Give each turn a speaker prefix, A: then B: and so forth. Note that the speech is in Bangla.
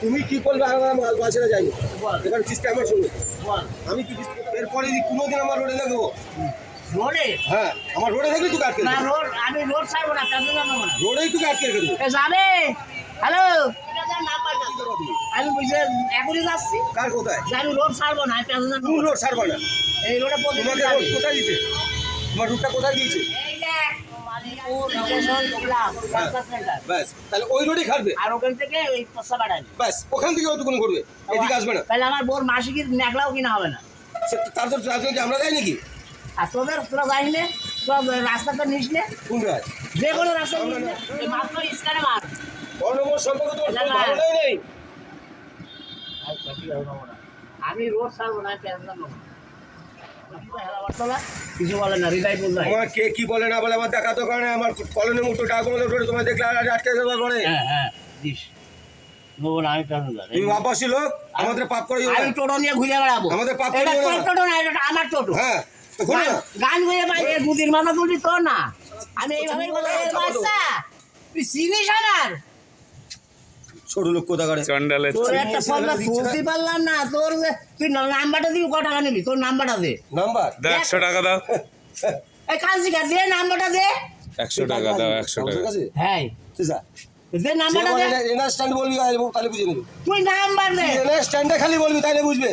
A: তুমি কি করবে আমার বাসে যাইনি এবার চিস্তা আমার শুনো আমি কি এরপরে কোনোদিন আমার রোডে দেখবো
B: রোডে
A: হ্যাঁ আমার রোডে দেখবি তুই আটকে
B: না রোড আমি রোড ছাড়বো না কেন জানো না
A: রোডেই তুই আটকে রেখে দেবো
B: যাবে হ্যালো আমি বুঝে এখনই যাচ্ছি
A: কার কোথায়
B: আমি রোড ছাড়বো না কেন জানো
A: কোন রোড ছাড়বা না
B: এই রোডে
A: তোমাকে রোড কোথায় দিয়েছে তোমার রুটটা কোথায় দিয়েছে ব্যাস তাহলে ওই রোডই খাটবে
B: আর ওখান থেকে ওই পয়সা বাড়ানি
A: ব্যাস ওখান থেকে হয়তো কোনো করবে এদিকে আসবে না
B: তাহলে আমার বোর মাসিকের নেকলাও কিনা হবে না
A: তার তো রাজনীতি আমরা যাই নাকি
B: আর তোরা যাইস নে সব রাস্তাটা নিস নে
A: কোন রাজ
B: যে কোনো রাস্তা নিস নে এই মাত্র স্ক্যানে মার
A: বর্ণমোর সম্পর্ক তোমার কোনো ধারণাই নেই
B: আমি রোড ছাড়বো না কিছু বলে না হৃদয় বললো
A: আমার কে কি বলে না বলে আমার দেখা তো কারণে আমার কলোনির মুঠো টাকা রোডে তোমার দেখলে আটকে দেওয়ার পরে
B: হ্যাঁ দিস নেবো না আমি কেন
A: তুমি বাপাসী লোক আমাদের পাপ করে
B: আমি টোটো নিয়ে ঘুরে বেড়াবো
A: আমাদের পাপ
B: এটা
A: করে
B: তোর টোটো না এটা আমার টোটো
A: হ্যাঁ তো ঘুরে না
B: গান ঘুরে পাই দুদিন মাথা তুলবি তোর না আমি এইভাবে বাচ্চা তুই চিনিস আমার
A: ছোট লোক কোথা করে
C: চন্ডালের
B: তোর একটা ফোনটা খুঁজতে পারলাম না তোর তুই নাম্বারটা দিবি ক টাকা নিবি তোর নাম্বারটা দে
A: নাম্বার
C: 100 টাকা দাও
B: এই কালসিকা দে নাম্বারটা দে
C: 100 টাকা দাও 100 টাকা
B: হ্যাঁ
A: তুই
B: দে নাম্বারটা দে
A: এনা স্ট্যান্ড বলবি তাহলে বুঝে নেবি
B: তুই নাম্বার দে
A: এনা স্ট্যান্ডে খালি বলবি তাহলে বুঝবে